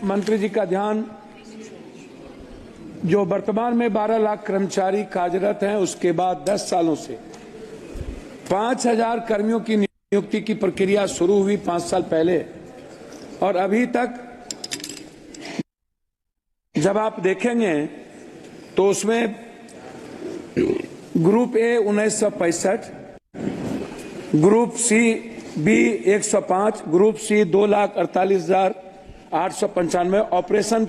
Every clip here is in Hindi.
मंत्री जी का ध्यान जो वर्तमान में 12 लाख कर्मचारी कार्यरत हैं, उसके बाद 10 सालों से 5,000 कर्मियों की नियुक्ति की प्रक्रिया शुरू हुई 5 साल पहले, और अभी तक जब आप देखेंगे तो उसमें group A 1965, group C B 105, group C 2,48,895, operation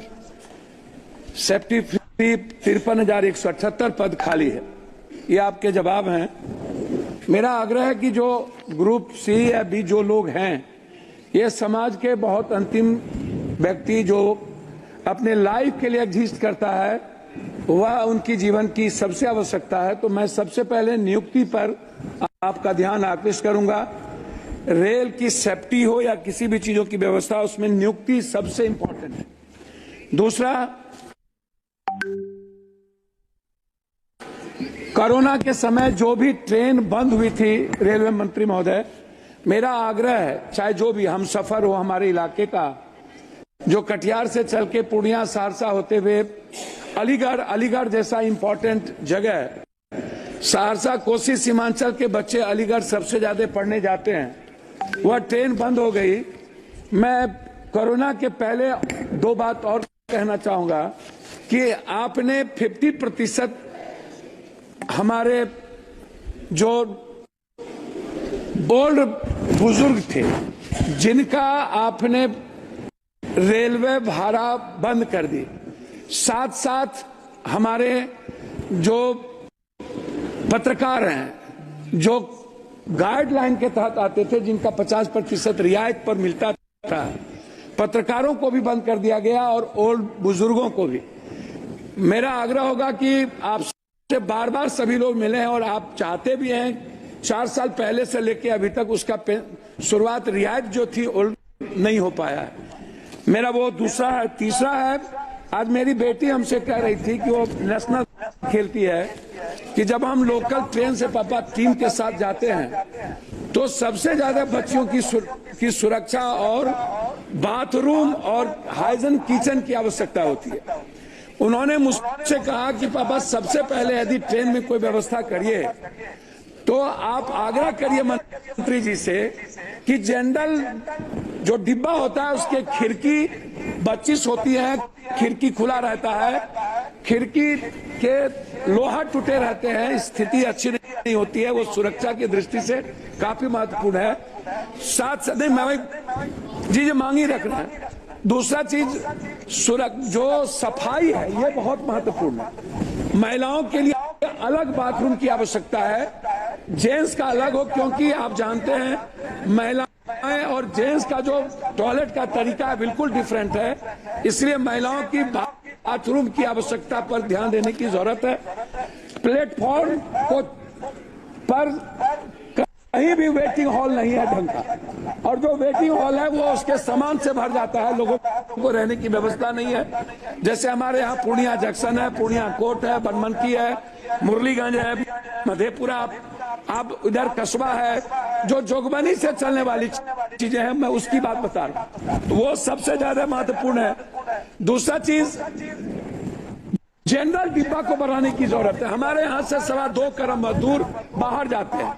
safety free 53,178 पद खाली है। ये आपके जवाब हैं। मेरा आग्रह है कि जो ग्रुप सी या बी जो लोग हैं, ये समाज के बहुत अंतिम व्यक्ति जो अपने लाइफ के लिए एग्जिस्ट करता है, वह उनकी जीवन की सबसे आवश्यकता है। तो मैं सबसे पहले नियुक्ति पर आपका ध्यान आकृष्ट करूंगा। रेल की सेफ्टी हो या किसी भी चीजों की व्यवस्था, उसमें नियुक्ति सबसे इंपॉर्टेंट है। दूसरा, कोरोना के समय जो भी ट्रेन बंद हुई थी, रेलवे मंत्री महोदय, मेरा आग्रह है, चाहे जो भी हम सफर हो हमारे इलाके का, जो कटिहार से चल के पूर्णिया सहरसा होते हुए अलीगढ़ जैसा इंपॉर्टेंट जगह है, सहरसा कोसी सीमांचल के बच्चे अलीगढ़ सबसे ज्यादा पढ़ने जाते हैं, वह ट्रेन बंद हो गई। मैं कोरोना के पहले 2 बात और कहना चाहूंगा कि आपने 50% हमारे जो ओल्ड बुजुर्ग थे, जिनका आपने रेलवे भाड़ा बंद कर दी, साथ साथ हमारे जो पत्रकार हैं, जो गाइडलाइन के तहत आते थे, जिनका 50% रियायत पर मिलता था, पत्रकारों को भी बंद कर दिया गया और ओल्ड बुजुर्गों को भी। मेरा आग्रह होगा कि आपसे बार बार सभी लोग मिले हैं और आप चाहते भी हैं, 4 साल पहले से लेके अभी तक उसका शुरुआत रियायत जो थी ओल्ड नहीं हो पाया है। मेरा वो दूसरा है। तीसरा है, आज मेरी बेटी हमसे कह रही थी कि वो नेशनल खेलती है, कि जब हम लोकल ट्रेन से पापा टीम के साथ जाते हैं तो सबसे ज्यादा बच्चियों की सुरक्षा और बाथरूम और हाइजीन किचन की आवश्यकता होती है। उन्होंने मुझसे कहा कि पापा सबसे पहले यदि ट्रेन में कोई व्यवस्था करिए तो आप आग्रह करिए मंत्री जी से कि जनरल जो डिब्बा होता है उसके खिड़की 25 होती है, खिड़की खुला रहता है, खिड़की के लोहा टूटे रहते हैं, स्थिति अच्छी नहीं होती है, वो सुरक्षा की दृष्टि से काफी महत्वपूर्ण है। साथ नहीं, मैं जी मांगी रख रहे हैं। दूसरा चीज जो सफाई है, ये बहुत महत्वपूर्ण है। महिलाओं के लिए अलग बाथरूम की आवश्यकता है, जेंट्स का अलग हो, क्योंकि आप जानते हैं महिलाएं और जेंट्स का जो टॉयलेट का तरीका है बिल्कुल डिफरेंट है, इसलिए महिलाओं की बाथरूम की आवश्यकता पर ध्यान देने की जरूरत है। प्लेटफॉर्म को पर कहीं भी वेटिंग हॉल नहीं है ढंग का, और जो वेटिंग हॉल है वो उसके सामान से भर जाता है, लोगों को रहने की व्यवस्था नहीं है। जैसे हमारे यहाँ पूर्णिया जंक्शन है, पूर्णिया कोर्ट है, बनमनकी है, मुरलीगंज है, मधेपुरा, अब इधर कस्बा है, जो जोगबनी से चलने वाली चीजें हैं, मैं उसकी बात बता रहा हूँ, तो वो सबसे ज्यादा महत्वपूर्ण है। दूसरा चीज, जनरल डिब्बा को बढ़ाने की जरूरत है। हमारे यहाँ से 2.25 करोड़ मजदूर बाहर जाते हैं,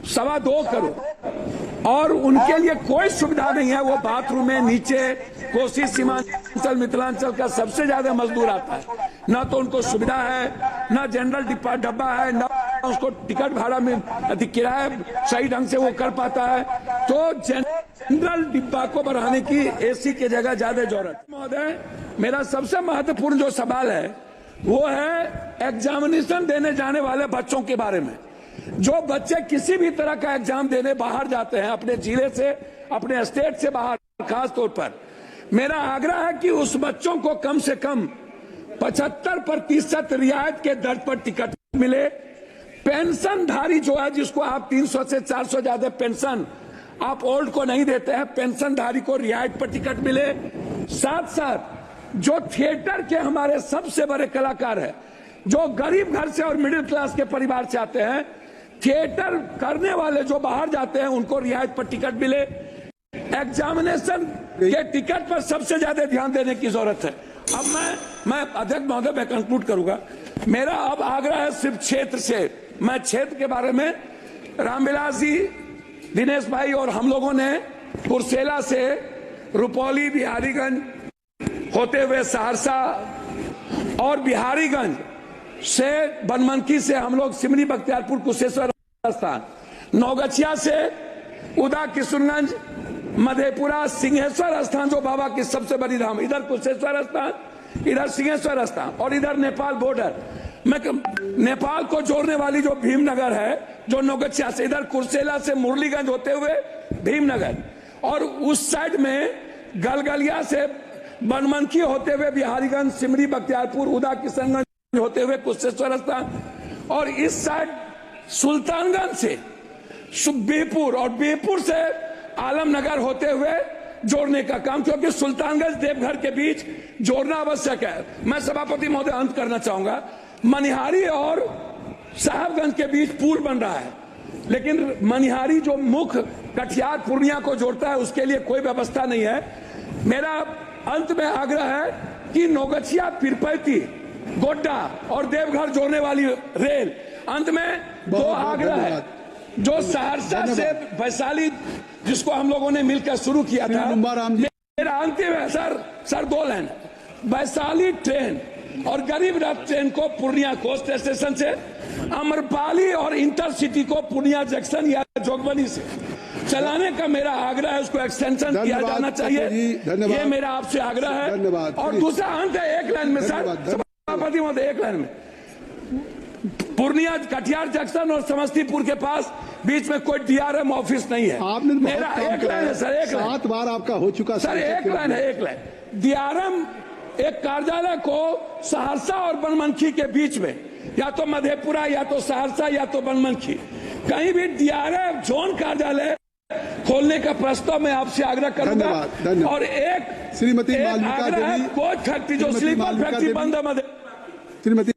2.25 करोड़, और उनके लिए कोई सुविधा नहीं है। वो बाथरूम में नीचे कोसी सीमांचल मिथिलांचल का सबसे ज्यादा मजदूर आता है, ना तो उनको सुविधा है, ना जनरल डब्बा है, ना उसको टिकट भाड़ा में किराया सही ढंग से वो कर पाता है। तो जनरल डिब्बा को बढ़ाने की एसी की जगह ज्यादा जरूरत है। महोदय, मेरा सबसे महत्वपूर्ण जो सवाल है वो है एग्जामिनेशन देने जाने वाले बच्चों के बारे में। जो बच्चे किसी भी तरह का एग्जाम देने बाहर जाते हैं, अपने जिले से, अपने स्टेट से बाहर, खास तौर पर मेरा आग्रह है कि उस बच्चों को कम से कम 75% रियायत के दर पर टिकट मिले। पेंशनधारी जो है, जिसको आप 300 से 400 ज्यादा पेंशन आप ओल्ड को नहीं देते हैं, पेंशनधारी को रियायत पर टिकट मिले। साथ साथ जो थिएटर के हमारे सबसे बड़े कलाकार हैं, जो गरीब घर से और मिडिल क्लास के परिवार से आते हैं, थिएटर करने वाले जो बाहर जाते हैं, उनको रियायत पर टिकट मिले। एग्जामिनेशन कि टिकट पर सबसे ज्यादा ध्यान देने की जरूरत है। अब मैं अध्यक्ष महोदय मैं कंक्लूड करूंगा। मेरा अब आग्रह है सिर्फ क्षेत्र से, मैं क्षेत्र के बारे में रामविलास जी, दिनेश भाई और हम लोगों ने कुर्सेला से रुपौली, बिहारीगंज होते हुए सहरसा और बिहारीगंज से बनमनखी से हम लोग सिमरी, बख्तियारपुर, कुशेश्वर स्थान, नौगछिया से उदा, किशुनगंज, मधेपुरा, सिंहेश्वर स्थान जो बाबा की सबसे बड़ी धाम, इधर कुशेश्वर स्थान, इधर सिंहेश्वर स्थान और इधर नेपाल बॉर्डर। मैं नेपाल को जोड़ने वाली जो भीमनगर है, जो नौगछिया से इधर कुर्सेला से मुरलीगंज होते हुए भीमनगर, और उस साइड में गलगलिया से बनमनखी होते हुए बिहारीगंज, सिमरी, बख्तियारपुर, उदा, किशनगंज होते हुए कुशेश्वर स्थान, और इस साइड सुल्तानगंज से बिहपुर और बिहपुर से आलमनगर होते हुए जोड़ने का काम, क्योंकि सुल्तानगंज देवघर के बीच जोड़ना आवश्यक है। मैं सभापति महोदय अंत करना चाहूंगा, मनिहारी और साहबगंज के बीच पुल बन रहा है, लेकिन मनिहारी जो मुख्य कटिहार पूर्णिया को जोड़ता है उसके लिए कोई व्यवस्था नहीं है। मेरा अंत में आग्रह है कि नौगछिया, पीरपैती, गोड्डा और देवघर जोड़ने वाली रेल, अंत में दो आग्रह है, जो सहरसा से वैशाली जिसको हम लोगों ने मिलकर शुरू किया था, मेरा अंतिम है सर 2 लाइन, वैशाली ट्रेन और गरीब रथ ट्रेन को पूर्णिया कोस्ट स्टेशन से, अमरपाली और इंटरसिटी को पूर्णिया जंक्शन या जोगबनी से चलाने का मेरा आग्रह है, उसको एक्सटेंशन किया जाना चाहिए। ये मेरा आपसे आग्रह है। और दूसरा अंत है, एक लाइन में सर सभापति महोदय, एक लाइन में, पूर्णिया कटिहार जंक्शन और समस्तीपुर के पास बीच में कोई डीआरएम ऑफिस नहीं है। आपने मेरा एक लाइन है सर, एक लाइन, 7 बार आपका हो चुका सर, एक लाइन है, एक लाइन। डीआरएम एक कार्यालय को सहरसा और बनमनखी के बीच में, या तो मधेपुरा या तो सहरसा या तो बनमनखी, कहीं भी डीआरएम जोन कार्यालय खोलने का प्रस्ताव मैं आपसे आग्रह करूंगा। और एक श्रीमती आग्रह है, कोच फैक्ट्री जो स्लीपर फैक्ट्री बंद है, श्रीमती